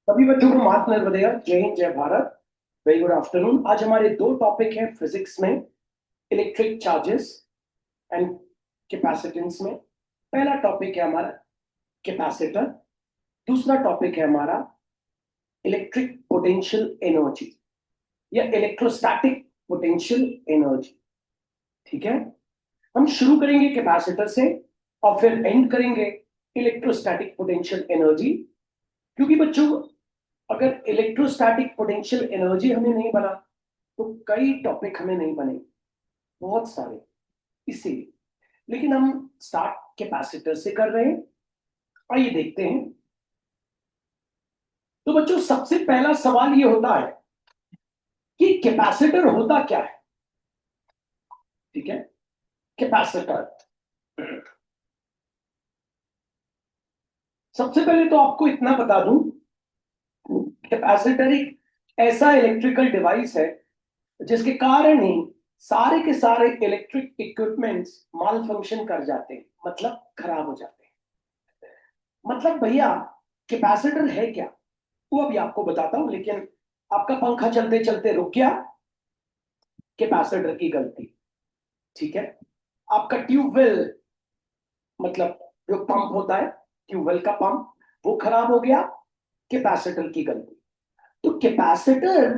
सभी बच्चों को माफ नर्मदेगा, जय हिंद, जय भारत। Very good afternoon. आज हमारे दो टॉपिक हैं फिजिक्स में, इलेक्ट्रिक चार्जेस एंड कैपेसिटेंस में। पहला टॉपिक है हमारा कैपेसिटर, दूसरा टॉपिक है हमारा इलेक्ट्रिक पोटेंशियल एनर्जी या इलेक्ट्रोस्टैटिक पोटेंशियल एनर्जी। ठीक है, हम शुरू करेंगे कैपेसिटर से और फिर एंड करेंगे इलेक्ट्रोस्टैटिक पोटेंशियल एनर्जी। क्योंकि बच्चों, अगर इलेक्ट्रोस्टैटिक पोटेंशियल एनर्जी हमें नहीं बना तो कई टॉपिक हमें नहीं बने, बहुत सारे, इसीलिए। लेकिन हम स्टार्ट कैपेसिटर से कर रहे हैं, आइए देखते हैं। तो बच्चों, सबसे पहला सवाल ये होता है कि कैपेसिटर होता क्या है। ठीक है, कैपेसिटर, सबसे पहले तो आपको इतना बता दूं, कैपेसिटर एक ऐसा इलेक्ट्रिकल डिवाइस है जिसके कारण ही सारे के सारे इलेक्ट्रिक इक्विपमेंट्स माल फंक्शन कर जाते हैं, मतलब खराब हो जाते हैं। मतलब भैया, कैपेसिटर है क्या, वो अभी आपको बताता हूं। लेकिन आपका पंखा चलते चलते रुक गया, कैपेसिटर की गलती। ठीक है, आपका ट्यूबवेल, मतलब जो पंप होता है, ट्यूबवेल का पंप, वो खराब हो गया, कैपेसिटर की गलती। तो कैपेसिटर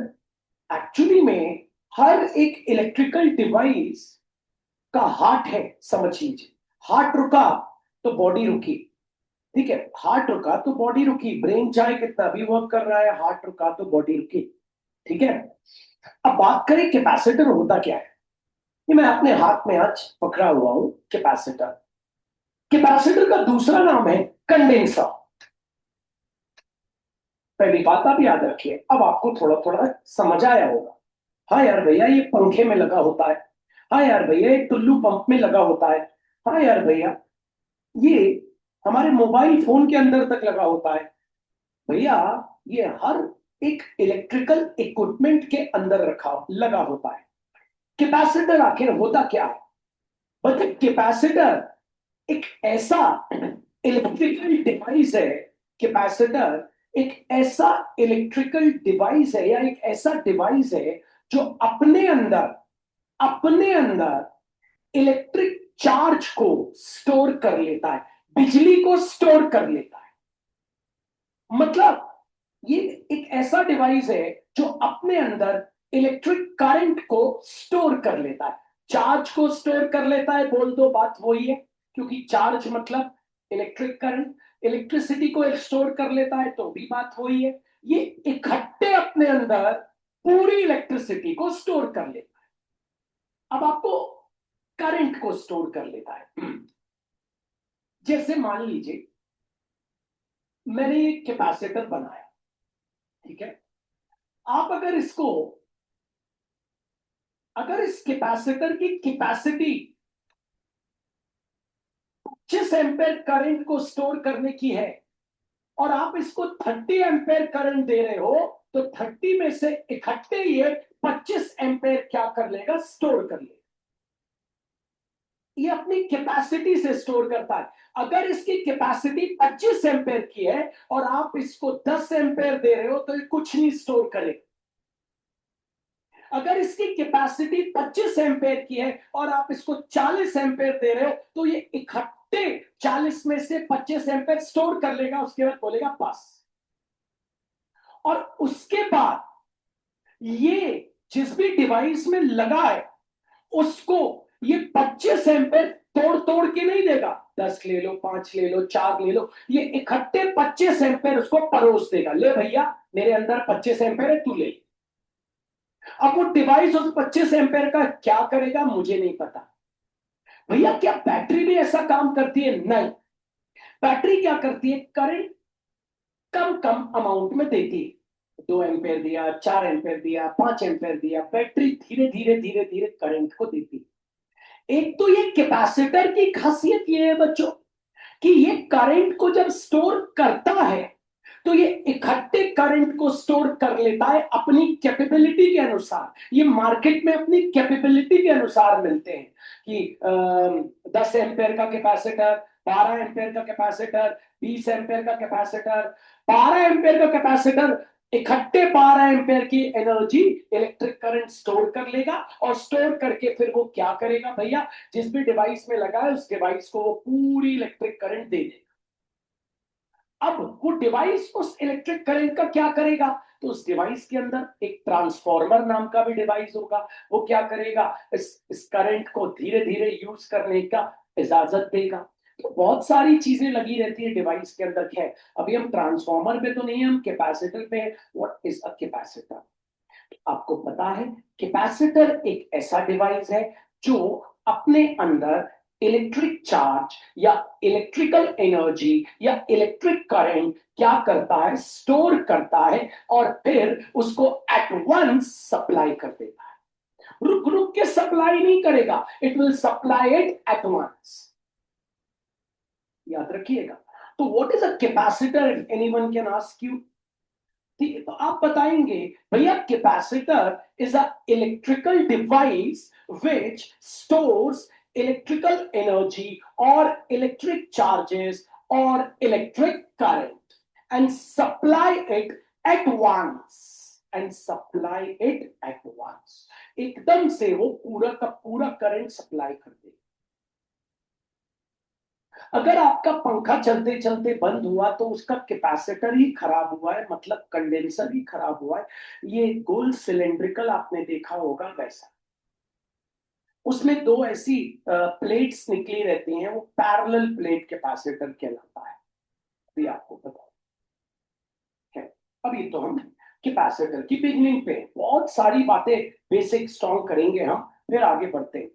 एक्चुअली में हर एक इलेक्ट्रिकल डिवाइस का हार्ट है, समझ लीजिए। हार्ट रुका तो बॉडी रुकी। ठीक है, हार्ट रुका तो बॉडी रुकी, ब्रेन चाहे कितना भी वर्क कर रहा है, हार्ट रुका तो बॉडी रुकी। ठीक है, अब बात करें कैपेसिटर होता क्या है। ये मैं अपने हाथ में आज पकड़ा हुआ हूं, कैपेसिटर। कैपेसिटर का दूसरा नाम है कंडेंसर। पहली बात आप याद रखिए, अब आपको थोड़ा थोड़ा समझ आया होगा। हाँ यार भैया, ये पंखे में लगा होता है। हाँ यार भैया, ये टुल्लू पंप में लगा होता है। हाँ यार भैया, ये हमारे मोबाइल फोन के अंदर तक लगा होता है। भैया, ये हर एक इलेक्ट्रिकल इक्विपमेंट के अंदर रखा लगा होता है। कैपेसिटर आखिर होता क्या है? मतलब कैपेसिटर एक ऐसा इलेक्ट्रिकल डिवाइस है। कैपेसिटर एक ऐसा इलेक्ट्रिकल डिवाइस है या एक ऐसा डिवाइस है जो अपने अंदर इलेक्ट्रिक चार्ज को स्टोर कर लेता है, बिजली को स्टोर कर लेता है। मतलब ये एक ऐसा डिवाइस है जो अपने अंदर इलेक्ट्रिक करंट को स्टोर कर लेता है, चार्ज को स्टोर कर लेता है। बोल दो, बात वही है। क्योंकि चार्ज मतलब इलेक्ट्रिक करंट, इलेक्ट्रिसिटी को स्टोर कर लेता है, तो भी बात वही है। ये इकट्ठे अपने अंदर पूरी इलेक्ट्रिसिटी को स्टोर कर लेता है। अब आपको करंट को स्टोर कर लेता है। जैसे मान लीजिए मैंने एक कैपेसिटर बनाया। ठीक है, आप अगर इस कैपेसिटर की कैपेसिटी 25 एम्पेयर करंट को स्टोर करने की है और आप इसको 30 एम्पेयर करंट दे रहे हो, तो 30 में से इकट्ठे ये 25 एम्पेयर क्या कर लेगा, स्टोर कर लेगा। ये अपनी कैपेसिटी से स्टोर करता है। अगर इसकी कैपेसिटी 25 एम्पेयर की है और आप इसको 10 एम्पेयर दे रहे हो, तो ये कुछ नहीं स्टोर करेगा। अगर इसकी कैपेसिटी 25 एम्पेयर की है और आप इसको 40 एम्पेयर दे रहे हो, तो ये इकट्ठे 40 में से 25 एम्पेयर स्टोर कर लेगा, उसके बाद बोलेगा बस। और उसके बाद ये जिस भी डिवाइस में लगा है उसको ये 25 एम्पेयर तोड़ तोड़ के नहीं देगा, 10 ले लो, 5 ले लो, 4 ले लो, ये इकट्ठे 25 एम्पेयर उसको परोस देगा। ले भैया, मेरे अंदर 25 एम्पेयर है, तू ले। अब वो डिवाइस उस 25 एम्पेयर का क्या करेगा मुझे नहीं पता। भैया, क्या बैटरी भी ऐसा काम करती है? नहीं। बैटरी क्या करती है, करंट कम कम अमाउंट में देती है। 2 एम्पेयर दिया, 4 एम्पेयर दिया, 5 एम्पेयर दिया, बैटरी धीरे धीरे धीरे धीरे करंट को देती है। एक तो ये कैपेसिटर की खासियत ये है बच्चों कि ये करंट को जब स्टोर करता है तो ये इकट्ठे करंट को स्टोर कर लेता है अपनी कैपेबिलिटी के अनुसार। ये मार्केट में अपनी कैपेबिलिटी के अनुसार मिलते हैं कि 10 एम्पेयर का कैपेसिटर, 12 एम्पेयर का कैपेसिटर, 20 एम्पेयर का कैपेसिटर, 12 एम्पेयर का कैपेसिटर इकट्ठे 12 एम्पेयर की एनर्जी इलेक्ट्रिक करंट स्टोर कर लेगा, और स्टोर करके फिर वो क्या करेगा भैया, जिस भी डिवाइस में लगा है उस डिवाइस को वो पूरी इलेक्ट्रिक करंट दे देगा। अब वो डिवाइस उस इलेक्ट्रिक करंट का क्या करेगा, तो उस डिवाइस के अंदर एक ट्रांसफॉर्मर नाम का भी डिवाइस होगा, वो क्या करेगा, इस करंट को धीरे धीरे यूज करने का इजाजत देगा। तो बहुत सारी चीजें लगी रहती है डिवाइस के अंदर। है, अभी हम ट्रांसफॉर्मर पे तो नहीं है, हम कैपेसिटर पे। What is a capacitor? आपको पता है, कैपेसिटर एक ऐसा डिवाइस है जो अपने अंदर इलेक्ट्रिक चार्ज या इलेक्ट्रिकल एनर्जी या इलेक्ट्रिक करंट क्या करता है, स्टोर करता है, और फिर उसको एट वंस सप्लाई कर देता है। रुक रुक के सप्लाई नहीं करेगा, it will supply it at once. याद रखिएगा। तो what is a capacitor, if anyone can ask you? ठीक है, तो आप बताएंगे भैया capacitor is a electrical device which stores electrical energy और इलेक्ट्रिक चार्जेस और electric current and supply it at once, and supply it at once. एकदम से वो पूरा का पूरा करंट सप्लाई कर देगा। अगर आपका पंखा चलते चलते बंद हुआ तो उसका कैपेसिटर ही खराब हुआ है, मतलब कंडेंसर ही खराब हुआ है। ये गोल सिलेंड्रिकल आपने देखा होगा वैसा, उसमें दो ऐसी प्लेट्स निकली रहती हैं, वो पैरेलल प्लेट कैपेसिटर कहलाता है। भी आपको पता है। अभी तो हम कैपेसिटर की बिगनिंग पे बहुत सारी बातें बेसिक स्ट्रॉन्ग करेंगे, हम फिर आगे बढ़ते हैं।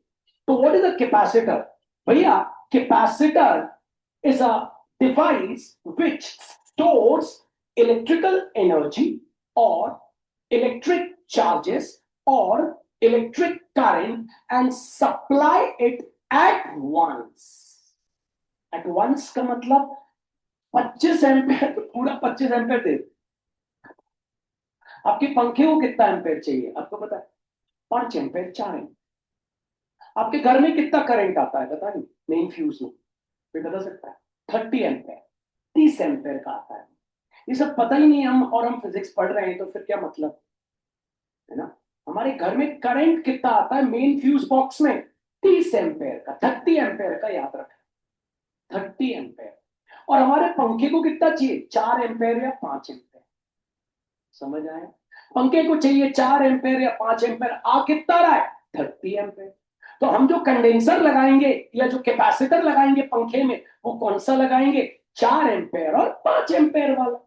तो व्हाट इज अ कैपेसिटर? भैया capacitor is a device which stores electrical energy or electric charges or electric current and supply it at once. At once का मतलब 25 एम्पेयर, पूरा 25 एम्पेयर दे। आपके पंखे को कितना एम्पेयर चाहिए आपको पता है? 5 एम्पेयर, 4 एम्पेयर। आपके घर में कितना करंट आता है पता नहीं, मेन फ्यूज में कोई बता सकता है? 30 एम्पेयर, 30 एम्पेयर का आता है। ये सब पता ही नहीं हम, और हम फिजिक्स पढ़ रहे हैं तो फिर क्या मतलब, है ना? हमारे घर में करंट कितना आता है मेन फ्यूज बॉक्स में? 30 एम्पेयर का, 30 एम्पेयर का, याद रखना 30 एम्पेयर। और हमारे पंखे को कितना चाहिए? 4 एम्पेयर या 5 एम्पेयर। समझ आया? पंखे को चाहिए 4 एम्पेयर या 5 एम्पेयर, आ कितना रहा है? 30 एम्पेयर। तो हम जो कंडेंसर लगाएंगे या जो कैपेसिटर लगाएंगे पंखे में, वो कौन सा लगाएंगे? 4 एम्पेयर और 5 एम्पेयर वाला।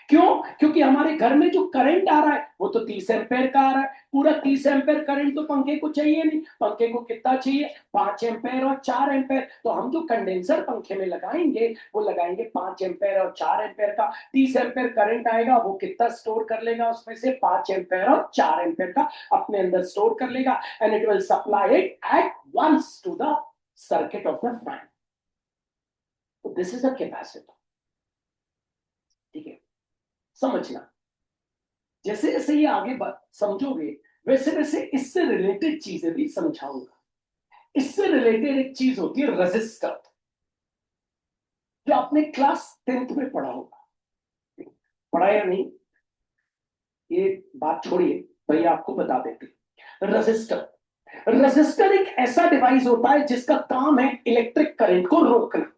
क्यों? क्योंकि हमारे घर में जो करंट आ रहा है वो तो 30 एम्पेयर का आ रहा है। पूरा 30 एम्पेयर करंट तो पंखे को चाहिए नहीं। पंखे को कितना चाहिए? 5 एम्पेयर और 4 एम्पेयर। तो हम जो कंडेंसर पंखे में लगाएंगे वो लगाएंगे 5 एम्पेयर और 4 एम्पेयर का। 30 एम्पेयर करंट आएगा, वो कितना स्टोर कर लेगा उसमें से? 5 एम्पेयर और 4 एम्पेयर का अपने अंदर स्टोर कर लेगा, and it will supply it at once to the circuit of the fan. This is a capacitor. ठीक है, समझना। जैसे जैसे ये आगे बात समझोगे वैसे वैसे इससे रिलेटेड चीजें भी समझाऊंगा। इससे रिलेटेड एक चीज होती है रेजिस्टर, जो आपने क्लास 10th में पढ़ा होगा। पढ़ा या नहीं ये बात छोड़िए, भैया आपको बता देते। रेजिस्टर, रेजिस्टर एक ऐसा डिवाइस होता है जिसका काम है इलेक्ट्रिक करंट को रोकना।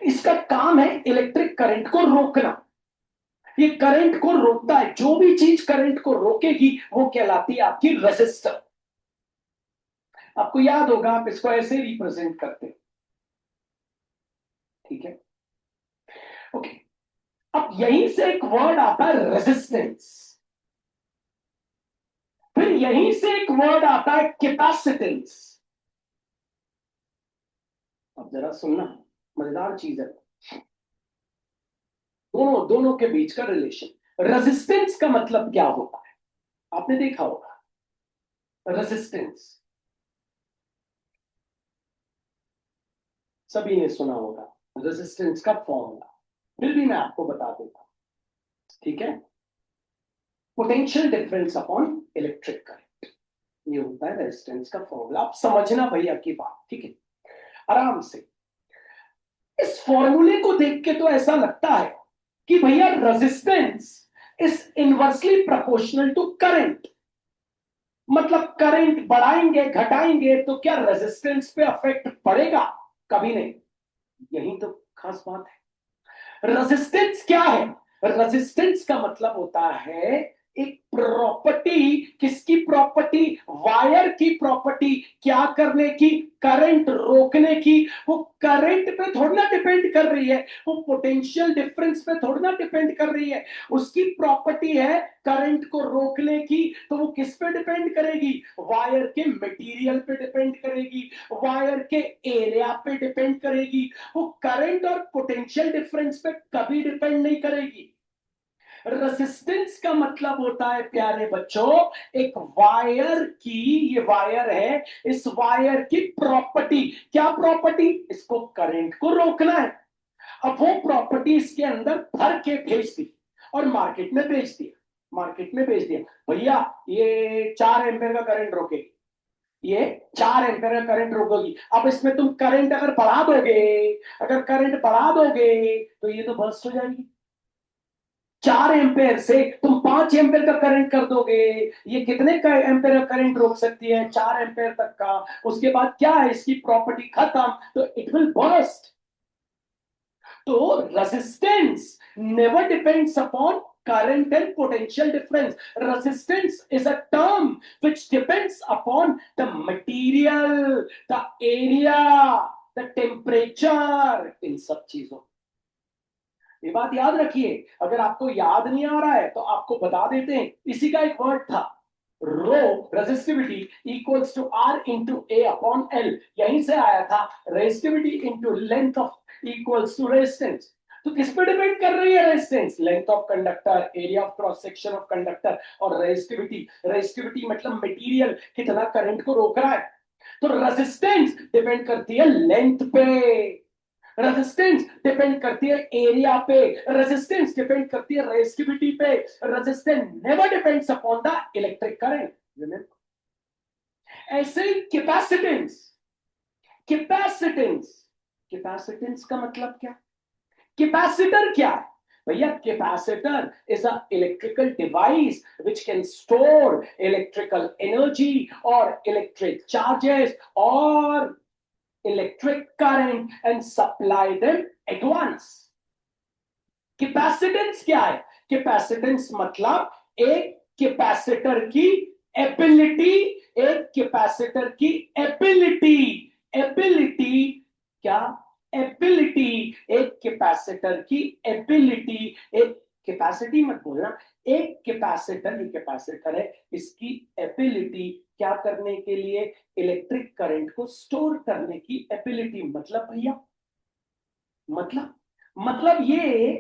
इसका काम है इलेक्ट्रिक करंट को रोकना। ये करंट को रोकता है, जो भी चीज करंट को रोकेगी वो कहलाती है आपकी रेजिस्टर। आपको याद होगा, आप इसको ऐसे रिप्रेजेंट करते हैं। ठीक है, ओके। अब यहीं से एक वर्ड आता है रेजिस्टेंस, फिर यहीं से एक वर्ड आता है कैपेसिटेंस। अब जरा सुनना, मजेदार चीज है। दोनों दोनों के बीच का रिलेशन। रेजिस्टेंस का मतलब क्या होता है आपने देखा होगा। रेजिस्टेंस सभी ने सुना होगा, रेजिस्टेंस का फॉर्मूला, फिर भी मैं आपको बता देता हूं। ठीक है, potential difference upon electric current, ये होता है रेजिस्टेंस का फॉर्मूला। आप समझना भैया की बात, ठीक है, आराम से। इस फॉर्मूले को देख के तो ऐसा लगता है कि भैया resistance is inversely proportional to current. मतलब करंट बढ़ाएंगे घटाएंगे तो क्या रेजिस्टेंस पे अफेक्ट पड़ेगा? कभी नहीं। यही तो खास बात है। रेजिस्टेंस क्या है? रेजिस्टेंस का मतलब होता है एक प्रॉपर्टी। किसकी प्रॉपर्टी? वायर की प्रॉपर्टी। क्या करने की? करंट रोकने की। वो करंट पे थोड़ा ना डिपेंड कर रही है, वो पोटेंशियल डिफरेंस पे थोड़ा ना डिपेंड कर रही है। उसकी प्रॉपर्टी है करंट को रोकने की। तो वो किस पे डिपेंड करेगी? वायर के मटेरियल पे डिपेंड करेगी, वायर के एरिया पे डिपेंड करेगी। वो करंट और पोटेंशियल डिफरेंस पे कभी डिपेंड नहीं करेगी। रेसिस्टेंस का मतलब होता है प्यारे बच्चों, एक वायर की, ये वायर है, इस वायर की प्रॉपर्टी। क्या प्रॉपर्टी? इसको करंट को रोकना है। अब वो प्रॉपर्टी इसके अंदर भर के भेज दी और मार्केट में बेच दिया। मार्केट में बेच दिया, भैया ये 4 एम्पेयर का करंट रोकेगी, ये 4 एम्पेयर का करंट रोकेगी। अब इसमें तुम करंट अगर बढ़ा दोगे, अगर करंट बढ़ा दोगे तो ये तो बर्स्ट हो जाएगी। 4 एम्पेयर से तुम 5 एम्पेयर का करंट कर दोगे, ये कितने का एम्पेयर का करंट रोक सकती है? 4 एम्पेयर तक का। उसके बाद क्या है? इसकी प्रॉपर्टी खत्म, तो इट विल बर्स्ट। तो resistance never depends upon current and potential difference. Resistance is a term which depends upon the material, the area, the temperature, इन सब चीजों। ये बात याद रखिए। अगर आपको याद नहीं आ रहा है तो आपको बता देते हैं, इसी का एक वर्ड था rho, resistivity equals to R into A upon L. यहीं से आया था resistivity into length of equals to resistance. तो किस पे डिपेंड कर रही है resistance? Length of conductor, area of cross section of conductor, और रेजिस्टिविटी। रेजिस्टिविटी मतलब मटेरियल कितना करंट को रोक रहा है। तो रेजिस्टेंस डिपेंड करती है लेंथ पे, रेजिस्टेंस डिपेंड करती है एरिया पे, रेजिस्टेंस डिपेंड करती है रेजिस्टिविटी पे। Resistance never depends upon the electric current. ऐसे ही कैपेसिटेंस। कैपेसिटेंस, कैपेसिटेंस का मतलब क्या? कैपेसिटर क्या है भैया? Capacitor is a electrical device which can store electrical energy और इलेक्ट्रिक चार्जेस और electric current and supply them at once. Capacitance क्या है? कैपेसिटेंस मतलब एक कैपेसिटर की एबिलिटी, एक कैपेसिटर की एबिलिटी। एबिलिटी क्या? एबिलिटी, एक कैपेसिटर की एबिलिटी। एक कैपेसिटी मत बोलना, एक कैपेसिटर, ये कैपेसिटर है, इसकी एबिलिटी क्या करने के लिए? इलेक्ट्रिक करंट को स्टोर करने की एबिलिटी। मतलब भैया, मतलब ये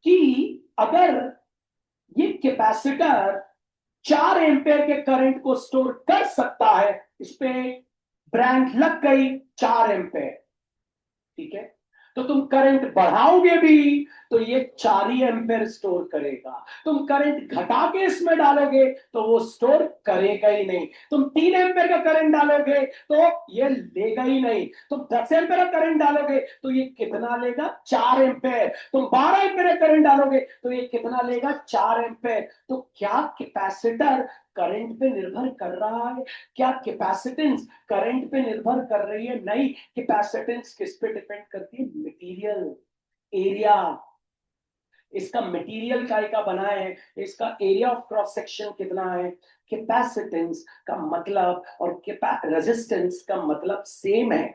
कि अगर ये कैपेसिटर 4 एम्पेयर के करंट को स्टोर कर सकता है, इस पे ब्रांच लग गई 4 एम्पेयर, ठीक है, तो तुम करंट बढ़ाओगे भी तो ये 4 ही एम्पेयर स्टोर करेगा। तुम करंट घटा के इसमें डालोगे तो वो स्टोर करेगा ही नहीं। तुम 3 एम्पेयर का करंट डालोगे तो ये लेगा ही नहीं। तुम 10 एम्पेयर का करंट डालोगे तो ये कितना लेगा? 4 एम्पेयर। तुम 12 एम्पेयर का करंट डालोगे तो ये कितना लेगा? 4 एम्पेयर। तो क्या कैपेसिटर करंट पे निर्भर कर रहा है? क्या कैपेसिटेंस करंट पे निर्भर कर रही है? नहीं। कैपेसिटेंस किस पे डिपेंड करती है? Material, area. इसका मटेरियल काय का बना है, इसका एरिया ऑफ क्रॉस सेक्शन कितना है। कैपेसिटेंस का मतलब और रेजिस्टेंस का मतलब सेम है।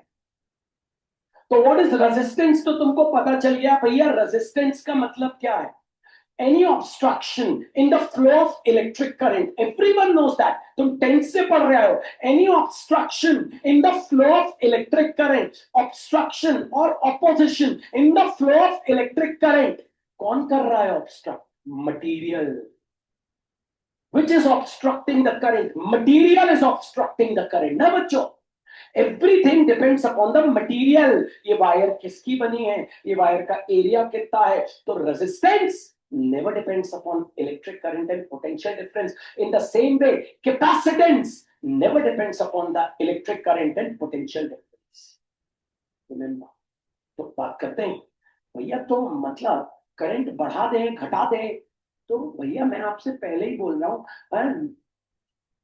तो व्हाट इज रेजिस्टेंस? तो तुमको पता चल गया भैया रेजिस्टेंस का मतलब क्या है। any obstruction in the flow of electric current, everyone knows that, तुम 10th से पढ़ रहे हो। any obstruction in the flow of electric current, obstruction or opposition in the flow of electric current, कौन कर रहा है obstruct? material. which is obstructing the current? material is obstructing the current ना बच्चों। Everything depends upon the material. ये wire किसकी बनी है, ये वायर का एरिया कितना है। तो resistance never depends upon electric current and potential difference. In the same way, capacitance never depends upon the electric current and potential difference. Remember. तो बात करते हैं भैया, तो मतलब करंट बढ़ा दे घटा दे। तो भैया मैं आपसे पहले ही बोल रहा हूँ,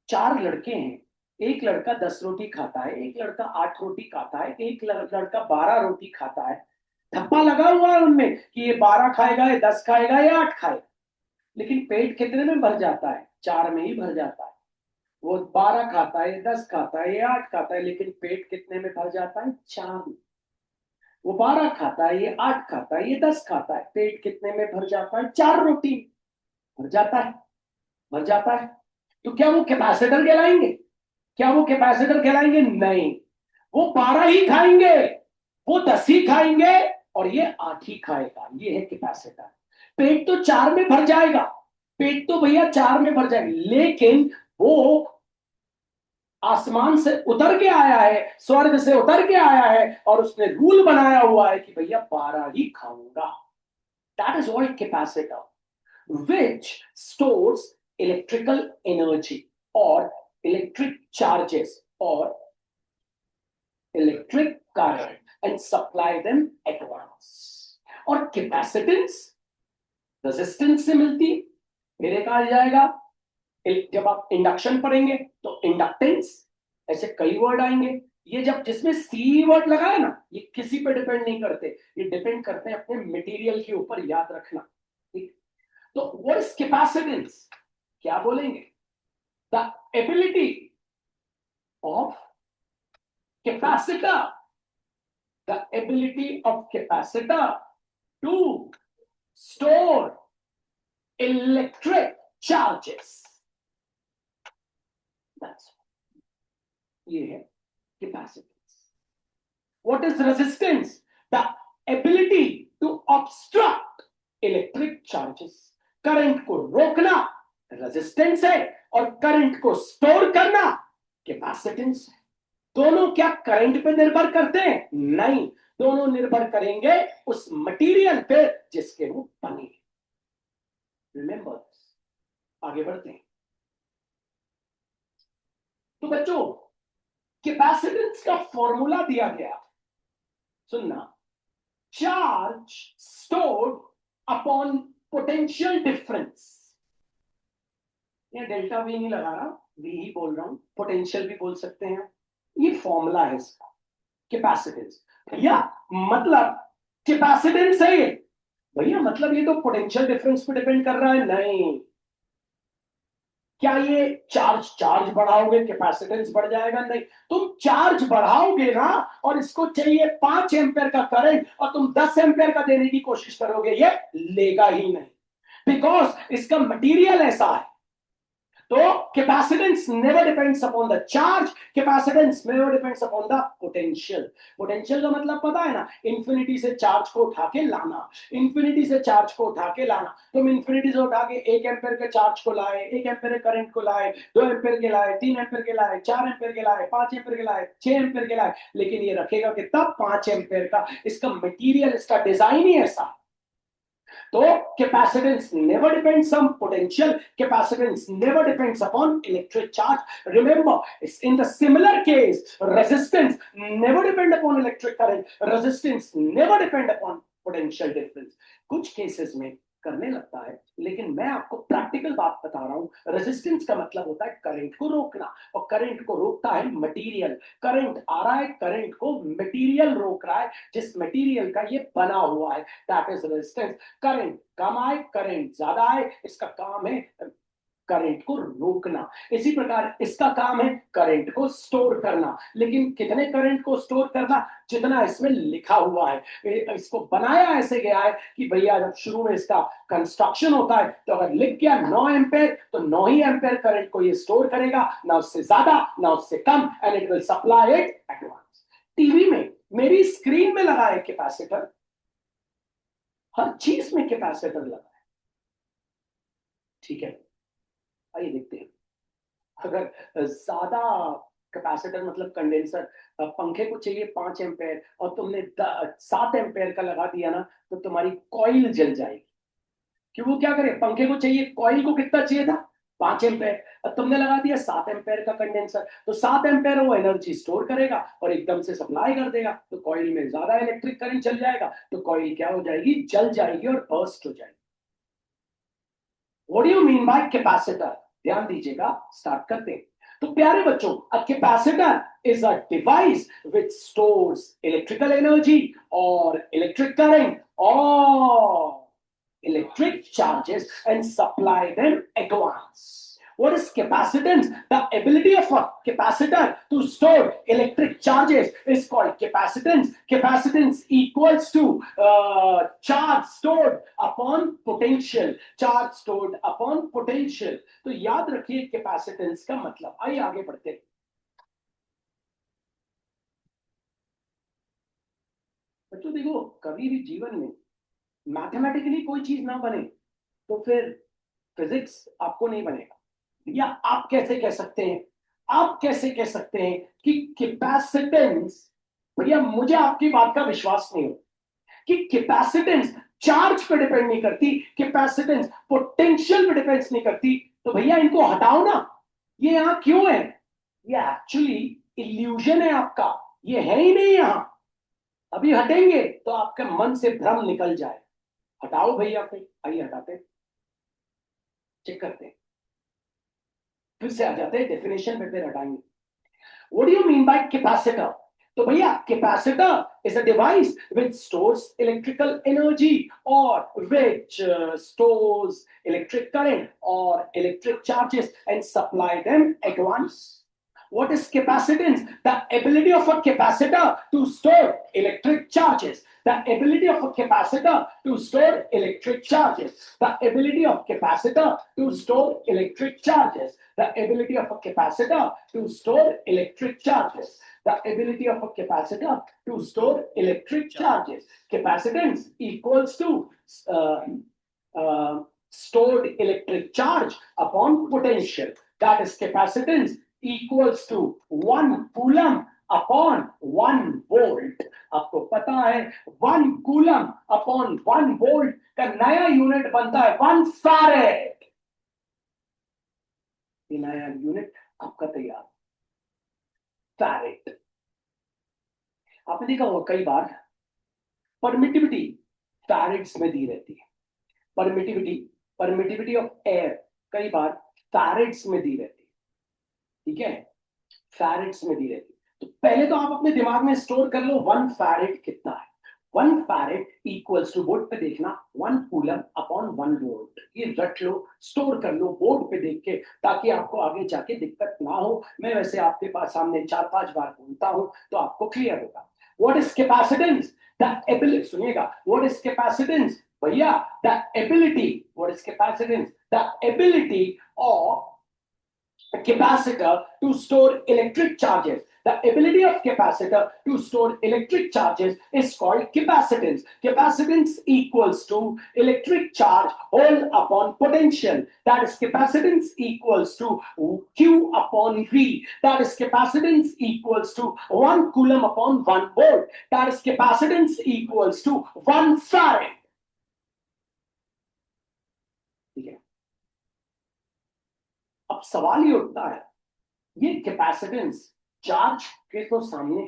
4 लड़के हैं, एक लड़का 10 रोटी खाता है, एक लड़का 8 रोटी खाता है, एक लड़का 12 रोटी खाता है। ठप्पा लगा हुआ है उनमें कि ये 12 खाएगा, ये 10 खाएगा, ये 8 खाएगा। लेकिन पेट कितने में भर जाता है? 4 में ही भर जाता है। वो 12 खाता है, ये 10 खाता है, ये 8 खाता है, लेकिन पेट कितने में भर जाता है? 4 में। वो 12 खाता है, ये 8 खाता है, ये 10 खाता है, पेट कितने में भर जाता है? 4 रोटी भर जाता है। भर जाता है। तो क्या वो कैपेसिटर कहलाएंगे? क्या वो कैपेसिटर कहलाएंगे? नहीं। वो 12 ही खाएंगे, वो 10 ही खाएंगे, और ये 8 ही खाएगा। ये है कैपेसिटर। पेट तो 4 में भर जाएगा, पेट तो भैया 4 में भर जाएगा, लेकिन वो आसमान से उतर के आया है, स्वर्ग से उतर के आया है, और उसने रूल बनाया हुआ है कि भैया 12 ही खाऊंगा। That is what capacitor, which stores electrical energy or electric charges or electric current and supply them at once। और कैपेसिटेंस रेजिस्टेंस से मिलती है। फिर एक आ जाएगा, जब आप इंडक्शन पढ़ेंगे तो इंडक्टेंस, ऐसे कई वर्ड आएंगे। ये जब जिसमें सी वर्ड लगा है ना, ये किसी पे डिपेंड नहीं करते, ये डिपेंड करते हैं अपने मटेरियल के ऊपर, याद रखना। ठीक। तो व्हाट इज कैपेसिटेंस? क्या बोलेंगे? The ability of capacitor, the ability of capacitor to store electric charges. ये है capacitance. What is resistance? The ability to obstruct electric charges. Current को रोकना रेजिस्टेंस है, और करंट को स्टोर करना कैपेसिटेंस है। दोनों क्या करंट पे निर्भर करते हैं? नहीं, दोनों निर्भर करेंगे उस मटेरियल पे जिसके वो बने। रिमेंबर, आगे बढ़ते हैं। तो बच्चों, कैपेसिटेंस का फॉर्मूला दिया गया, सुनना। Charge stored upon potential difference. ये डेल्टा वी नहीं लगा रहा, वी ही बोल रहा हूं, पोटेंशियल भी बोल सकते हैं। ये फॉर्मूला है इसका, कैपेसिटेंस। भैया मतलब कैपेसिटेंस है ये, भैया मतलब ये तो पोटेंशियल डिफरेंस पे डिपेंड कर रहा है? नहीं। क्या ये चार्ज चार्ज बढ़ाओगे कैपेसिटेंस बढ़ जाएगा? नहीं। तुम चार्ज बढ़ाओगे ना, और इसको चाहिए 5 एम्पेयर का करंट, और तुम 10 एम्पेयर का देने की कोशिश करोगे, ये लेगा ही नहीं, बिकॉज इसका मटेरियल ऐसा है। तो capacitance never depends upon the charge, capacitance never depends upon the potential. Potential का मतलब पता है ना, इंफिनिटी से चार्ज को उठा के लाना, इंफिनिटी से चार्ज को उठा के लाना। तुम इंफिनिटी से उठा के 1 एम्पेयर के चार्ज को लाए, 1 एम्पेयर के करंट को लाए, 2 एम्पेयर के लाए, 3 एम्पेयर के लाए, 4 एम्पेयर के लाए, 5 एम्पेयर के लाए, 6 एम्पेयर के लाए, लेकिन ये रखेगा कितना? 5 एम्पेयर का। इसका मटीरियल, इसका डिजाइन ही ऐसा। तो capacitance never depends on potential, capacitance never depends upon electric charge. Remember, in the similar case, resistance never depend upon electric current, resistance never depend upon potential difference. कुछ cases में करने लगता है, लेकिन मैं आपको प्रैक्टिकल बात बता रहा हूं। रेजिस्टेंस का मतलब होता है करंट को रोकना, और करंट को रोकता है मटेरियल। करंट आ रहा है, करंट को मटेरियल रोक रहा है, जिस मटेरियल का ये बना हुआ है, दैट इज रेजिस्टेंस। करंट कम आए, करंट ज्यादा आए, इसका काम है करंट को रोकना। इसी प्रकार इसका काम है करंट को स्टोर करना। लेकिन कितने करंट को स्टोर करना? जितना इसमें लिखा हुआ है। इसको बनाया ऐसे गया है कि भैया जब शुरू में इसका कंस्ट्रक्शन होता है, तो अगर लिख गया 9 एम्पेयर, तो 9 ही एम्पेयर करंट को ये स्टोर करेगा, ना उससे ज्यादा ना उससे कम, and it will supply it at once. TV में मेरी स्क्रीन में लगा है कैपेसिटर, हर चीज में कैपेसिटर लगा है, ठीक है। आइए देखते हैं। अगर ज्यादा कैपेसिटर मतलब कंडेंसर, पंखे को चाहिए 5 एम्पेयर और तुमने 7 एम्पेयर का लगा दिया ना, तो तुम्हारी कॉइल जल जाएगी। कि वो क्या करे, पंखे को चाहिए, कॉइल को कितना चाहिए था? 5 एम्पेयर, अब तुमने लगा दिया 7 एम्पेयर का कंडेंसर, तो 7 एम्पेयर वो एनर्जी स्टोर करेगा और एकदम से सप्लाई कर देगा, तो कॉइल में ज्यादा इलेक्ट्रिक करंट चल जाएगा, तो कॉइल क्या हो जाएगी, जल जाएगी और बर्स्ट हो जाएगी। What do you mean by capacitor? ध्यान दीजिएगा, स्टार्ट करते हैं। तो प्यारे बच्चों, अ capacitor is a device which stores electrical energy or electric current or electric charges and supply them at once. What is capacitance? The ability of a capacitor to store electric charges is called capacitance. Capacitance equals to charge stored upon potential. Charge stored upon potential. तो याद रखिए capacitance का मतलब। आइए आगे बढ़ते हैं। बच्चों देखो, कभी भी जीवन में मैथमेटिकली कोई चीज ना बने तो फिर फिजिक्स आपको नहीं बनेगा। या आप कैसे कह सकते हैं, आप कैसे कह सकते हैं कि कैपेसिटेंस, भैया मुझे आपकी बात का विश्वास नहीं हो कि कैपेसिटेंस चार्ज पे डिपेंड नहीं करती, कैपेसिटेंस पोटेंशियल पे डिपेंड नहीं करती, तो भैया इनको हटाओ ना। ये यहां क्यों है? ये एक्चुअली इल्यूजन है आपका, ये है ही नहीं यहां। अभी हटेंगे तो आपके मन से भ्रम निकल जाए। हटाओ भैया, फिर आइए हटाते, चेक करते हैं, फिर से आ जाते हैं डेफिनेशन पे, फिर हटाएंगे। What do you mean by capacitor? तो भैया capacitor is a device which stores electrical energy or which stores electric current or electric charges and supply them at once. What is capacitance? The ability of a capacitor to store electric charges. The ability of a capacitor to store electric charges. The ability of capacitor to store electric charges. The ability of a capacitor to store electric charges. The ability of a capacitor to store electric charges. Capacitance equals to stored electric charge upon potential. That is capacitance equals to 1 coulomb upon 1 volt. आपको पता है 1 coulomb upon 1 volt का नया unit बनता है 1 farad। ये नया unit आपका तैयार, फैरेड। आपने देखा होगा कई बार परमिटिविटी फैरेड्स में दी रहती है। परमिटिविटी ऑफ एयर कई बार फैरेड्स में दी रहती है, ठीक है, फैरेड्स में दी रहती है। तो पहले तो आप अपने दिमाग में स्टोर कर लो 1 फैरेड कितना है। 1 फैरेड इक्वल्स टू, बोर्ड पे देखना, 1 कूलम अपॉन 1 वोल्ट। ये रट लो, स्टोर कर लो बोर्ड पे देख के, ताकि आपको आगे जाके दिक्कत ना हो। मैं वैसे आपके पास सामने 4-5 बार बोलता हूं तो आपको क्लियर होगा। What is capacitance? The ability, सुनिएगा, व्हाट इज कैपेसिटेंस भैया? The ability, what is capacitance? The ability of a capacitor to store electric charges. The ability of capacitor to store electric charges is called capacitance. Capacitance equals to electric charge whole upon potential. That is capacitance equals to Q upon V. That is capacitance equals to 1 coulomb upon 1 volt. That is capacitance equals to 1 farad. ठीक है, अब सवाल ये उठता है, ये capacitance charge के तो सामने,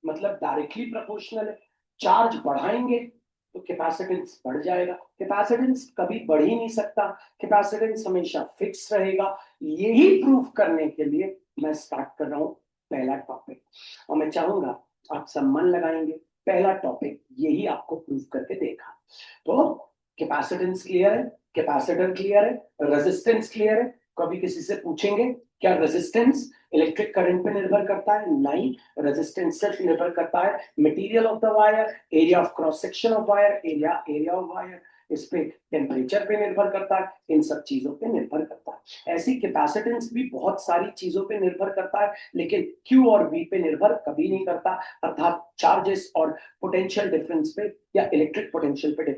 मतलब डायरेक्टली प्रोपोर्शनल है। चार्ज बढ़ाएंगे तो कैपेसिटेंस बढ़ जाएगा। कैपेसिटेंस कभी बढ़ ही नहीं सकता, कैपेसिटेंस हमेशा फिक्स रहेगा। यही प्रूव करने के लिए मैं स्टार्ट कर रहा हूं पहला टॉपिक, और मैं चाहूंगा आप सब मन लगाएंगे। पहला टॉपिक यही आपको प्रूव करके देखा। तो कैपेसिटेंस क्लियर है, कैपेसिटर क्लियर है, रेजिस्टेंस क्लियर है। कभी किसी से पूछेंगे क्या रेजिस्टेंस इलेक्ट्रिक करंट पे निर्भर करता है? नहीं, रेजिस्टेंस सिर्फ निर्भर करता है material of the wire, area of cross section of wire, area of wire, इस पे टेम्परेचर पे निर्भर करता है, इन सब चीजों पे निर्भर करता है। ऐसी कैपेसिटेंस भी बहुत सारी चीजों पे निर्भर करता है, लेकिन Q और V पे निर्भर कभी नहीं करता, अर्थात चार्जेस और पोटेंशियल डिफरेंस पे या इलेक्ट्रिक पोटेंशियल पे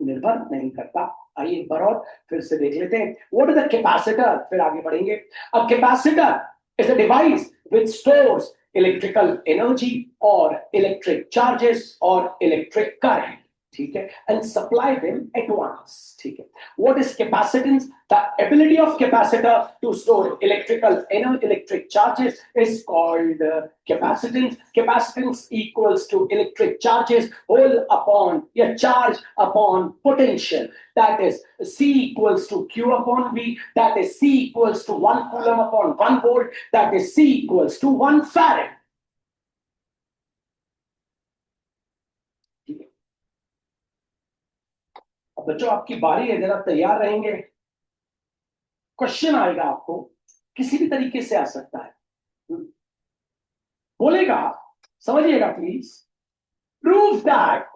निर्भर नहीं करता। आइए एक बार और फिर से देख लेते हैं। व्हाट इज द कैपेसिटर, फिर आगे बढ़ेंगे। A capacitor is a device which stores electrical energy और इलेक्ट्रिक चार्जेस और इलेक्ट्रिक करंट, ठीक है, and supply them at once, ठीक है। What is capacitance? The ability of capacitor to store electric charges is called capacitance. Capacitance equals to electric charges whole upon charge upon potential. That is C equals to Q upon V. That is C equals to 1 coulomb upon 1 volt. That is C equals to 1 farad. अब बच्चों आपकी बारी है, जरा तैयार रहेंगे। Question आएगा आपको, किसी भी तरीके से आ सकता है, बोलेगा, समझिएगा please. Prove that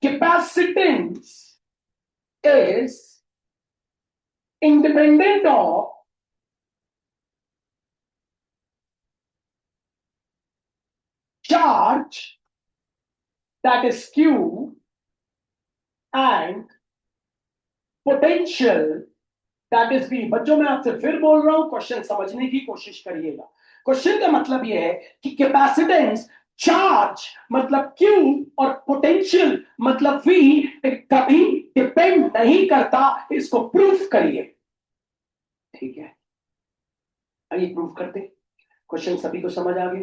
capacitance is independent of charge, that is Q, and potential, that is V। बच्चों मैं आपसे फिर बोल रहा हूं, क्वेश्चन समझने की कोशिश करिएगा। क्वेश्चन का मतलब यह है कि कैपेसिटेंस, चार्ज मतलब Q और पोटेंशियल मतलब V कभी डिपेंड नहीं करता, इसको प्रूफ करिए। ठीक है, आइए प्रूफ करते। क्वेश्चन सभी को समझ आ गया।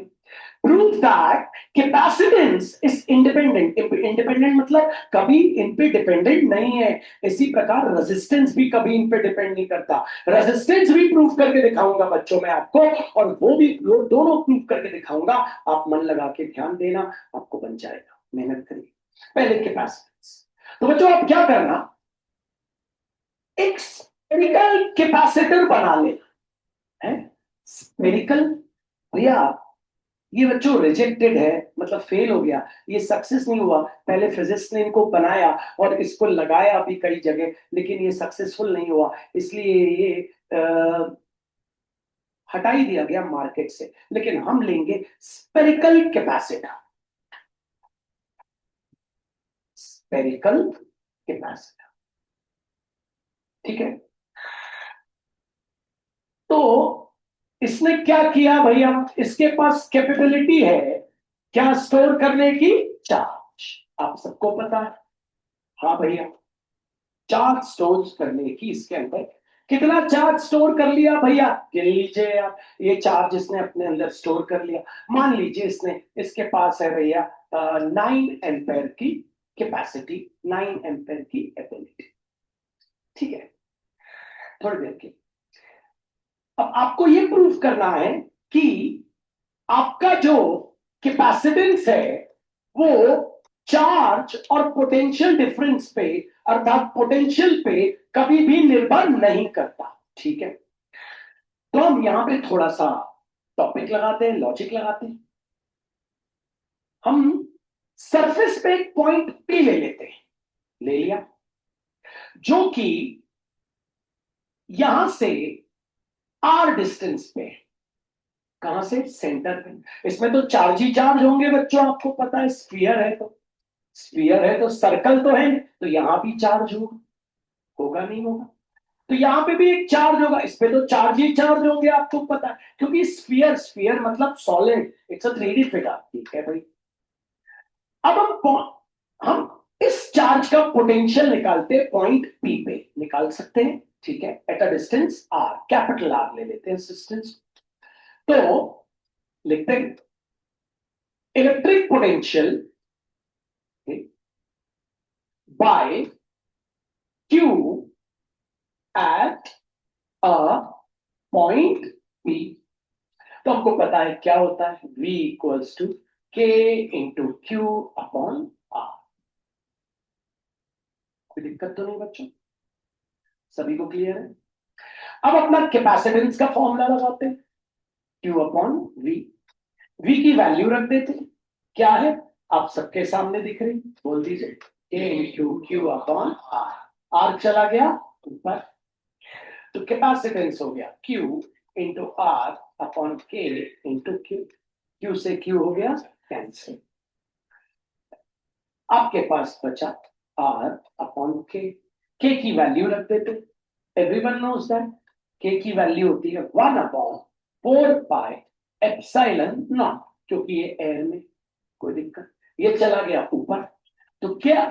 Prove that capacitance is independent. Independent मतलब कभी इन पे डिपेंडेंट नहीं है। इसी प्रकार रेजिस्टेंस भी कभी इन पे डिपेंड नहीं करता। रेजिस्टेंस भी प्रूफ करके दिखाऊंगा बच्चों मैं आपको, और वो भी दोनों प्रूफ करके दिखाऊंगा। आप मन लगा के ध्यान देना, आपको बन जाएगा, मेहनत करिए। पहले कैपेसिटेंस, तो बच्चों आप क्या करना, एक स्फेरिकल कैपेसिटर बना लेना है। स्फेरिकल, भैया ये बच्चों रिजेक्टेड है, मतलब फेल हो गया, ये सक्सेस नहीं हुआ। पहले फिजिक्स ने इनको बनाया और इसको लगाया भी कई जगह, लेकिन ये सक्सेसफुल नहीं हुआ, इसलिए ये हटा ही दिया गया मार्केट से। लेकिन हम लेंगे स्पेरिकल कैपेसिटर। स्पेरिकल कैपेसिटर, ठीक है। तो इसने क्या किया भैया, इसके पास कैपेबिलिटी है क्या, स्टोर करने की, चार्ज। आप सबको पता है, हाँ भैया, चार्ज स्टोर करने की। इसके अंदर कितना चार्ज स्टोर कर लिया भैया, गिन लीजिए आप। ये चार्ज इसने अपने अंदर स्टोर कर लिया। मान लीजिए इसके पास है भैया 9 एम्पेयर की कैपेसिटी, 9 एम्पेयर की एबिलिटी, ठीक है, थोड़ी देर की। अब आपको ये प्रूफ करना है कि आपका जो कैपेसिटेंस है वो चार्ज और पोटेंशियल डिफरेंस पे, अर्थात पोटेंशियल पे कभी भी निर्भर नहीं करता, ठीक है। तो हम यहां पे थोड़ा सा टॉपिक लगाते हैं, लॉजिक लगाते हैं। हम सरफेस पे एक पॉइंट P ले लेते हैं, ले लिया, जो कि यहां से R डिस्टेंस पे, कहां से, सेंटर पे। इसमें तो चार्ज ही चार्ज होंगे बच्चों, आपको पता है। स्फीयर है तो, स्फीयर है तो सर्कल तो है, तो यहां भी चार्ज होगा, होगा नहीं होगा। तो यहां पे भी एक चार्ज होगा, इस पे तो चार्ज ही चार्ज होंगे, आपको पता है, क्योंकि स्फीयर, स्फीयर मतलब solid, it's a 3D figure, ठीक है भाई। अब हम इस चार्ज का पोटेंशियल निकालते हैं, पॉइंट P पे निकाल सकते हैं, ठीक है, at a distance R, capital R ले लेते हैं डिस्टेंस। तो लिखते हैं electric potential by Q at a point P। तो हमको पता है क्या होता है, V equals to K into Q upon R। कोई दिक्कत तो नहीं बच्चों, सभी को क्लियर है। अब अपना कैपेसिटेंस का फॉर्मूला लगाते हैं, Q अपॉन V। V की वैल्यू रख देते हैं, क्या है, आप सबके सामने दिख रही, बोल दीजिए, K into Q upon R। R चला गया ऊपर, तो कैपेसिटेंस हो गया Q into R upon K into Q। Q से Q हो गया कैंसिल, आपके पास बचा R अपॉन K। K की वैल्यू रख देते, एवरीवन नोज दैट K की वैल्यू होती है 1 अपॉन 4 पाई एप्सिलॉन नॉट, क्योंकि ये एयर में, कोई दिक्कत, ये चला गया ऊपर। तो क्या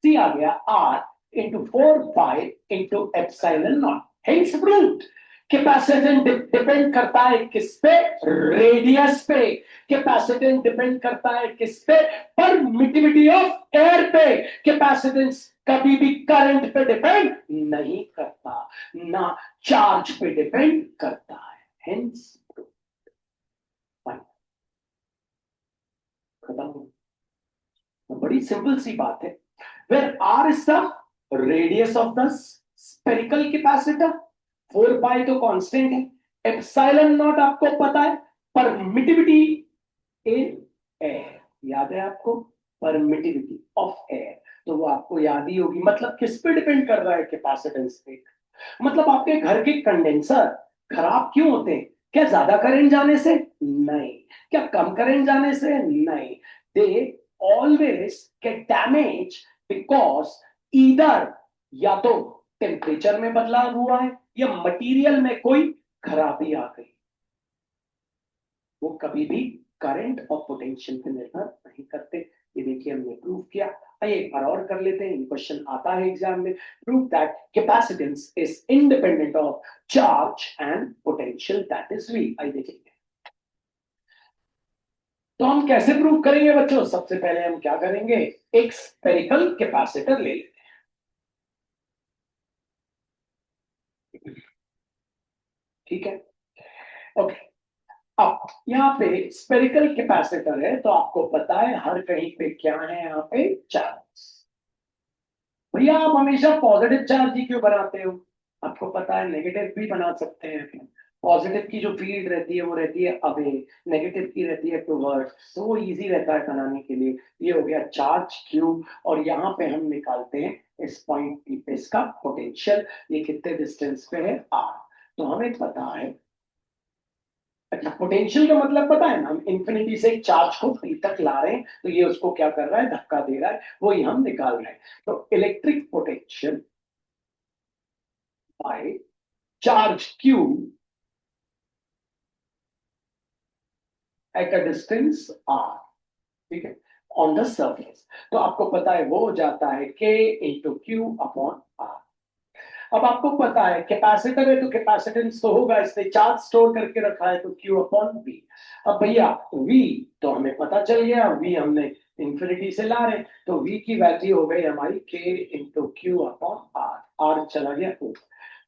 सी आ गया R into 4 pi into epsilon not. Hence proved capacitance depend करता है किस पे? रेडियस पे। कैपेसिटेंस डिपेंड करता है किस पे? परमिटिविटी ऑफ एयर पे। कैपेसिटेंस कभी भी करंट पे डिपेंड नहीं करता, ना चार्ज पे डिपेंड करता है। हेंस खत्म। बड़ी सिंपल सी बात है। Where R is the radius of the spherical capacitor, 4 pi तो कांस्टेंट है, एप्सिलॉन नॉट आपको पता है, परमिटिविटी इन एयर याद है आपको, परमिटिविटी ऑफ एयर, तो वो आपको याद ही होगी। मतलब किस पे डिपेंड कर रहा है? कैपेसिटेंस पे। मतलब आपके घर के कंडेंसर खराब क्यों होते हैं? क्या ज्यादा करंट जाने से? नहीं। क्या कम करंट जाने से? नहीं। They always get damage because either या तो टेम्परेचर में बदलाव हुआ है या मटेरियल में कोई खराबी आ गई। वो कभी भी करंट और पोटेंशियल पे निर्भर नहीं करते। ये देखिए हमने प्रूव किया। आइए एक बार और कर लेते हैं, क्वेश्चन आता है एग्जाम में। Prove that capacitance is independent of charge and potential, that is V. आइए देखेंगे तो हम कैसे प्रूव करेंगे बच्चों। सबसे पहले हम क्या करेंगे, एक स्फेरिकल कैपेसिटर ले लेते हैं। ठीक है, ओके। अब यहाँ पे स्फेरिकल कैपेसिटर है तो आपको पता है हर कहीं पे क्या है, यहाँ पे चार्ज। भैया आप हमेशा पॉजिटिव चार्ज ही क्यों बनाते हो? आपको पता है नेगेटिव भी बना सकते हैं। पॉजिटिव की जो फील्ड रहती है वो रहती है अवे, नेगेटिव की रहती है टुवर्ड, तो वो इजी रहता है बनाने के लिए। ये हो गया चार्ज क्यू, और यहाँ पे हम निकालते हैं इस पॉइंट पे इसका पोटेंशियल। ये कितने डिस्टेंस पे है? आर। तो हमें पता है, अच्छा पोटेंशियल का मतलब पता है ना, हम इंफिनिटी से एक चार्ज को पी तक ला रहे हैं तो ये उसको क्या कर रहा है? धक्का दे रहा है, वही हम निकाल रहे हैं। तो electric potential by charge Q at a distance R, ठीक है, ऑन द सरफेस। तो आपको पता है वो हो जाता है के इंटू क्यू अपॉन आर। अब आपको पता है कैपेसिटर है तो कैपेसिटेंस तो होगा, इसने चार्ज स्टोर करके रखा है तो क्यू अपॉन वी। अब भैया वी तो हमें पता चल गया, वी हमने इंफिनिटी से ला रहे, तो वी की वैल्यू हो गई हमारी K into Q upon R. R चला गया ऊपर,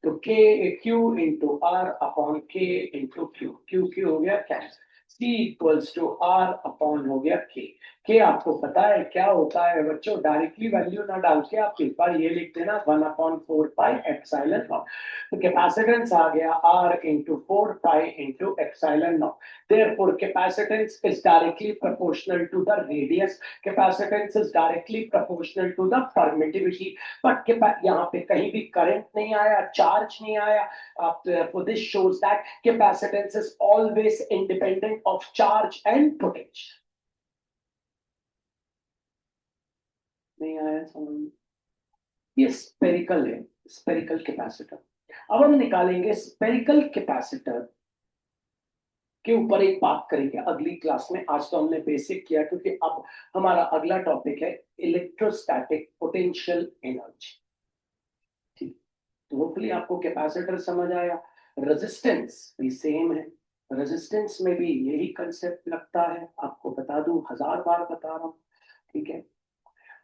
तो K Q into R upon K into Q, Q Q हो गया cancel, C equals to R upon हो गया के। के आपको पता है क्या होता है बच्चों? डायरेक्टली वैल्यू ना डाल के आप एक बार ये लिख देना 1/4 पाई एप्सिलॉन नॉट। तो कैपेसिटेंस आ गया R into 4 pi into epsilon not. Therefore, capacitance is directly proportional to the radius. Capacitance is directly proportional to the permittivity. But यहाँ पे कहीं भी करंट नहीं आया, चार्ज नहीं आया। For this shows that capacitance is always independent of charge and potential. नहीं आया समझ में? ये स्पेरिकल है, स्पेरिकल कैपेसिटर। अब हम निकालेंगे स्पेरिकल कैपेसिटर के ऊपर एक बात करेंगे अगली क्लास में। आज तो हमने बेसिक किया क्योंकि अब हमारा अगला टॉपिक है इलेक्ट्रोस्टैटिक पोटेंशियल एनर्जी। ठीक, तो होपफुली आपको कैपेसिटर समझ आया। रेजिस्टेंस भी सेम है, रेजिस्टेंस में भी यही कंसेप्ट लगता है। आपको बता दूं, 1000 बार बता रहा हूँ, ठीक है।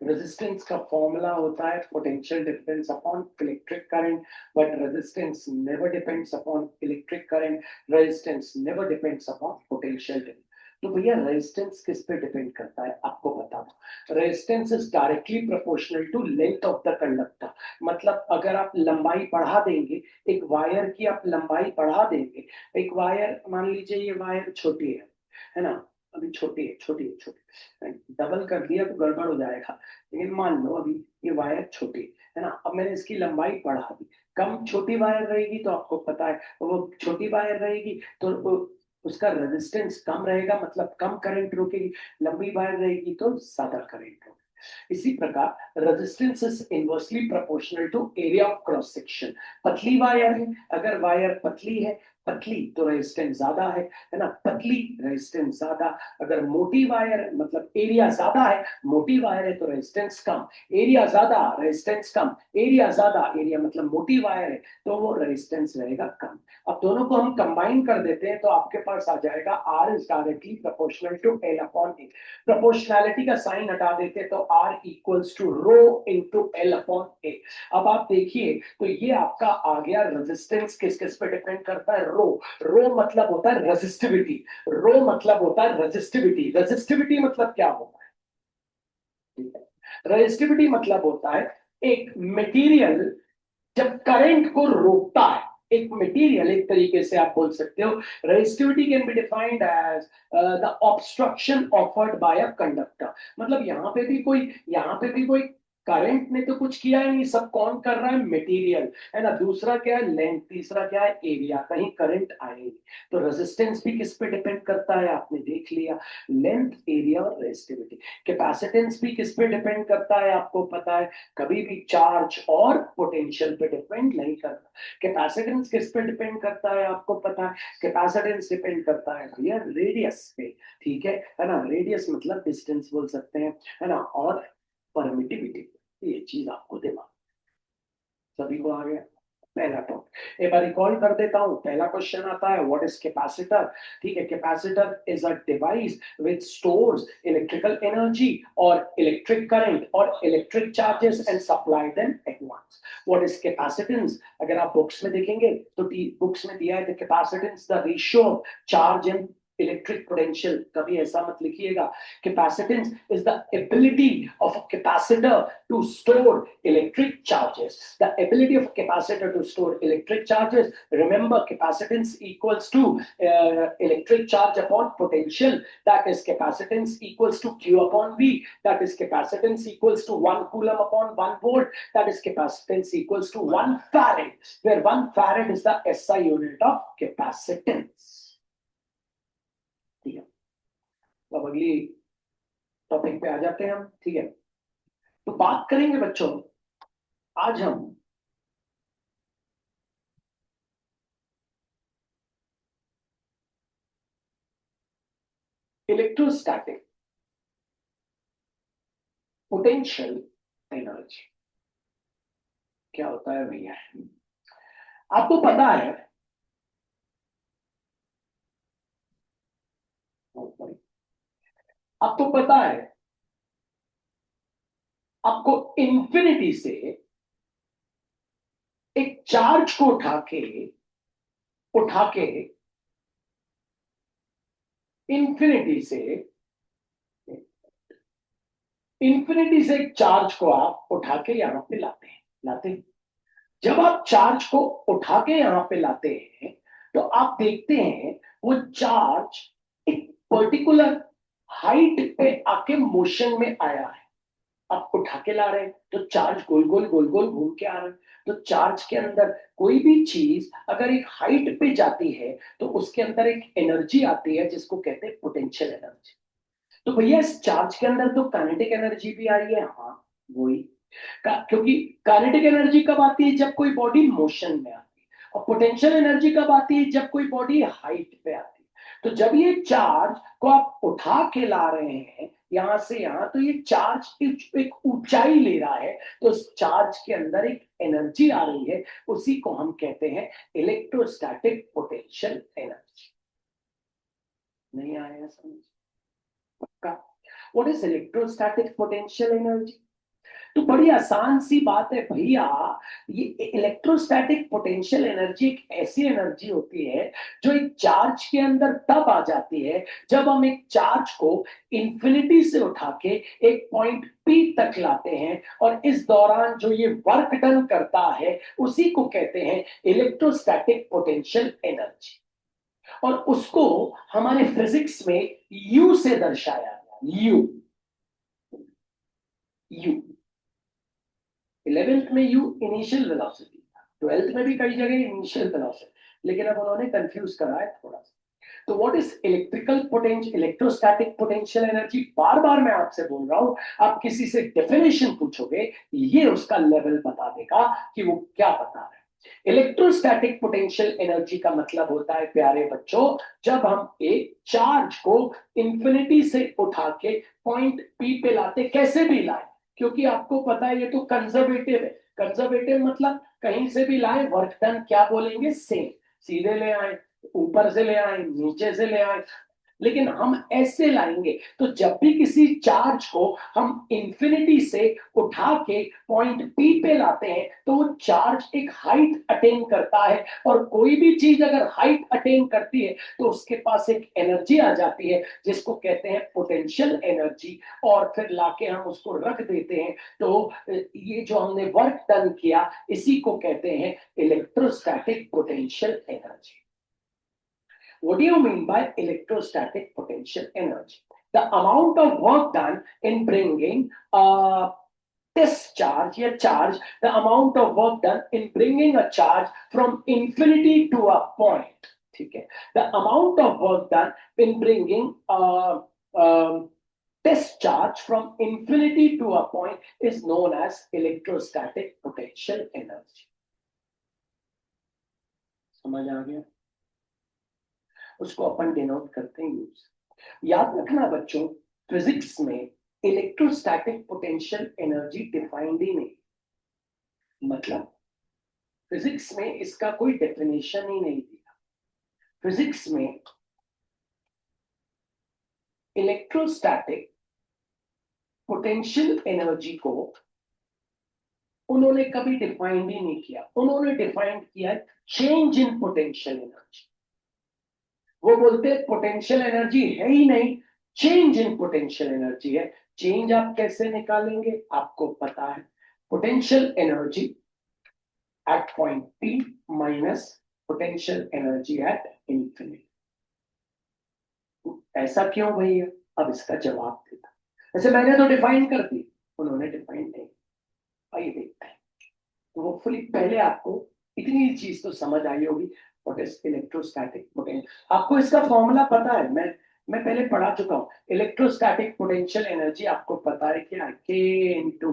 रेजिस्टेंस का फॉर्मूला होता है potential difference upon electric current, but resistance never depends upon electric current, resistance never depends upon potential difference. तो भैया रेजिस्टेंस किस पे डिपेंड करता है आपको बता दो। Resistance is directly proportional to length of the conductor. मतलब अगर आप लंबाई बढ़ा देंगे, एक वायर की आप लंबाई बढ़ा देंगे, एक वायर मान लीजिए ये वायर छोटी है ना, अभी छोटी है, छोटी है, छोटी, डबल कर दिया तो गड़बड़ हो जाएगा। लेकिन मान लो अभी ये वायर छोटी है ना, अब मैंने इसकी लंबाई बढ़ा दी, कम छोटी वायर रहेगी तो आपको पता है वो छोटी वायर रहेगी तो उसका रेजिस्टेंस कम रहेगा, मतलब कम करंट रोकेगी। लंबी वायर रहेगी तो ज्यादा करंट रोकेगी। इसी प्रकार resistance is inversely proportional to area of cross section. पतली वायर है, अगर वायर पतली है पतली तो रेजिस्टेंस ज्यादा है ना, पतली रेजिस्टेंस ज्यादा। अगर मोटी वायर मतलब एरिया ज्यादा है, मोटी वायर है तो रेजिस्टेंस कम, एरिया ज्यादा रेजिस्टेंस कम, एरिया ज्यादा एरिया मतलब मोटी वायर है तो वो रेजिस्टेंस रहेगा कम। अब दोनों को हम कंबाइन कर देते हैं तो आपके पास आ जाएगा R is directly proportional to L upon A. Proportionality का साइन हटा देते तो R equals to rho into L upon A. अब आप देखिए तो ये आपका आ गया, रेजिस्टेंस किस किस पे डिपेंड करता है, रो। रो मतलब होता है रेजिस्टिविटी, रो मतलब होता है रेजिस्टिविटी। रेजिस्टिविटी मतलब क्या होता है, ठीक है, रेजिस्टिविटी मतलब होता है एक मटेरियल जब करंट को रोकता है, एक मटेरियल, एक तरीके से आप बोल सकते हो resistivity can be defined as the obstruction offered by a conductor. मतलब यहाँ पे भी कोई करंट ने तो कुछ किया ही नहीं, सब कौन कर रहा है, मटेरियल, है ना। दूसरा क्या है, लेंथ, तीसरा क्या है, एरिया, कहीं करंट आए नहीं। तो रेजिस्टेंस भी किस पे डिपेंड करता है, आपने देख लिया, लेंथ, एरिया और रेजिस्टिविटी। कैपेसिटेंस भी किस पे डिपेंड करता है, आपको पता है, कभी भी चार्ज और पोटेंशियल पे डिपेंड नहीं करता। कैपेसिटेंस किस पे डिपेंड करता है, आपको पता है, कैपेसिटेंस डिपेंड करता है भैया रेडियस पे, ठीक है ना। रेडियस मतलब डिस्टेंस बोल सकते हैं, है ना, और परमिटिविटी, ये चीज आपको दिमाग, सभी को आ गया। पहला टॉपिक एक बार रिकॉल कर देता हूं। पहला क्वेश्चन आता है व्हाट इज कैपेसिटर, ठीक है। Capacitor is a device which stores electrical energy और इलेक्ट्रिक करंट और electric charges and supply them at once. What is capacitance, अगर आप बुक्स में देखेंगे तो बुक्स में दिया है capacitance the ratio of charge and electric potential, कभी ऐसा मत लिखिएगा। Capacitance is the ability of a capacitor to store electric charges. The ability of a capacitor to store electric charges. Remember, capacitance equals to electric charge upon potential. That is capacitance equals to Q upon V. That is capacitance equals to 1 coulomb upon 1 volt. That is capacitance equals to 1 farad, where 1 farad is the SI unit of capacitance. ठीक है, तो अब अगली topic पे आ जाते हैं हम, ठीक है। तो बात करेंगे बच्चों, आज हम इलेक्ट्रोस्टैटिक पोटेंशियल एनर्जी क्या होता है भैया। आपको पता है, आपको पता है, आपको इंफिनिटी से एक चार्ज को उठा के इंफिनिटी से एक चार्ज को आप उठा के यहां पे लाते हैं। जब आप चार्ज को उठा के यहां पे लाते हैं तो आप देखते हैं वो चार्ज एक पर्टिकुलर हाइट पे आके मोशन में आया है। आप उठा के ला रहे हैं तो चार्ज गोल गोल गोल गोल घूम के आ रहा है। तो चार्ज के अंदर कोई भी चीज अगर एक हाइट पे जाती है तो उसके अंदर एक एनर्जी आती है जिसको कहते हैं पोटेंशियल एनर्जी। तो भैया इस चार्ज के अंदर तो काइनेटिक एनर्जी भी आई है, हाँ वही क्योंकि काइनेटिक एनर्जी कब आती है, जब कोई बॉडी मोशन में आती है, और पोटेंशियल एनर्जी कब आती है, जब कोई बॉडी हाइट पे आती है। तो जब ये चार्ज को आप उठा के ला रहे हैं यहां से यहां, तो ये चार्ज एक ऊंचाई ले रहा है, तो उस चार्ज के अंदर एक एनर्जी आ रही है, उसी को हम कहते हैं इलेक्ट्रोस्टैटिक पोटेंशियल एनर्जी। नहीं आया समझ, पक्का। What is electrostatic potential energy, तो बड़ी आसान सी बात है भैया। ये इलेक्ट्रोस्टैटिक पोटेंशियल एनर्जी एक ऐसी एनर्जी होती है जो एक चार्ज के अंदर तब आ जाती है जब हम एक चार्ज को इंफिनिटी से उठा के एक पॉइंट पी तक लाते हैं, और इस दौरान जो ये वर्क डन करता है उसी को कहते हैं इलेक्ट्रोस्टैटिक पोटेंशियल एनर्जी। और उसको हमारे फिजिक्स में यू से दर्शाया गया, यू। 11th में यू इनिशियल वेलोसिटी था, 12th में भी कई जगह इनिशियल वेलोसिटी, लेकिन अब उन्होंने कंफ्यूज करा है थोड़ा सा। तो what is electrical potential, electrostatic potential energy, बार बार मैं आपसे बोल रहा हूं, आप किसी से डेफिनेशन पूछोगे ये उसका लेवल बता देगा कि वो क्या बता रहा है। इलेक्ट्रोस्टैटिक पोटेंशियल एनर्जी का मतलब होता है प्यारे बच्चों, जब हम एक चार्ज को इंफिनिटी से उठा के पॉइंट पी पे लाते, कैसे भी लाए, क्योंकि आपको पता है ये तो कंजर्वेटिव है। कंजर्वेटिव मतलब कहीं से भी लाए, वर्क डन क्या बोलेंगे, सेम। सीधे ले आए, ऊपर से ले आए, नीचे से ले आए, लेकिन हम ऐसे लाएंगे। तो जब भी किसी चार्ज को हम इंफिनिटी से उठा के पॉइंट पी पे लाते हैं तो वो चार्ज एक हाइट अटेन करता है, और कोई भी चीज अगर हाइट अटेन करती है तो उसके पास एक एनर्जी आ जाती है जिसको कहते हैं पोटेंशियल एनर्जी, और फिर लाके हम उसको रख देते हैं। तो ये जो हमने वर्क डन किया इसी को कहते हैं electrostatic potential energy. What do you mean by electrostatic potential energy? The amount of work done in bringing a test charge, a charge, the amount of work done in bringing a charge from infinity to a point. Okay. The amount of work done in bringing a test charge from infinity to a point is known as electrostatic potential energy. समझ आ गया? उसको अपन denote करते हैं use. याद रखना बच्चों, physics में electrostatic potential energy defined ही नहीं, मतलब फिजिक्स में इसका कोई डेफिनेशन ही नहीं दिया। फिजिक्स में इलेक्ट्रोस्टैटिक पोटेंशियल एनर्जी को उन्होंने कभी डिफाइंड ही नहीं किया। उन्होंने डिफाइंड किया चेंज इन पोटेंशियल एनर्जी। वो बोलते पोटेंशियल एनर्जी है ही नहीं, चेंज इन पोटेंशियल एनर्जी है। चेंज आप कैसे निकालेंगे, आपको पता है, potential energy at point P minus potential energy at infinity. ऐसा क्यों भैया? अब इसका जवाब देता। वैसे मैंने तो डिफाइन कर दी, उन्होंने डिफाइन नहीं। आइए देखते हैं। तो होपफुली पहले आपको इतनी चीज तो समझ आई होगी, व्हाट इज इलेक्ट्रोस्टैटिक पोटेंशियल। आपको इसका फॉर्मूला पता है, मैं पहले पढ़ा चुका हूं। इलेक्ट्रोस्टैटिक पोटेंशियल एनर्जी आपको पता है क्या, के इंटू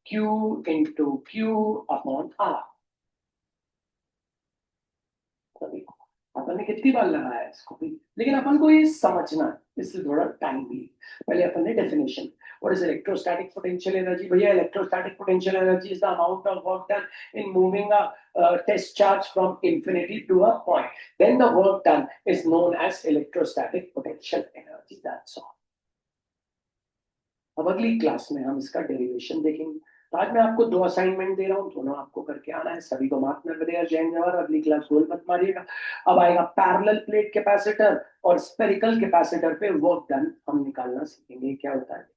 क्यू अपॉन आर। अपन ने कितनी बार लगाया इसको भी, लेकिन अपन को ये समझना है, इसलिए थोड़ा टाइम भी। पहले अपन ने definition, what is electrostatic potential energy. भैया electrostatic potential energy is the amount of work done in moving a test charge from infinity to a point, then the work done is known as electrostatic potential energy, that's all. अब अगली class में हम इसका derivation देखेंगे। तो आज मैं आपको 2 असाइनमेंट दे रहा हूँ, दोनों आपको करके आना है। सभी को मार्क नर्मदे जैन जवाहर। अगली क्लास गोल मत मारिएगा। अब आएगा पैरेलल प्लेट कैपेसिटर और स्पेरिकल कैपेसिटर पे वर्क डन हम निकालना सीखेंगे, क्या होता है।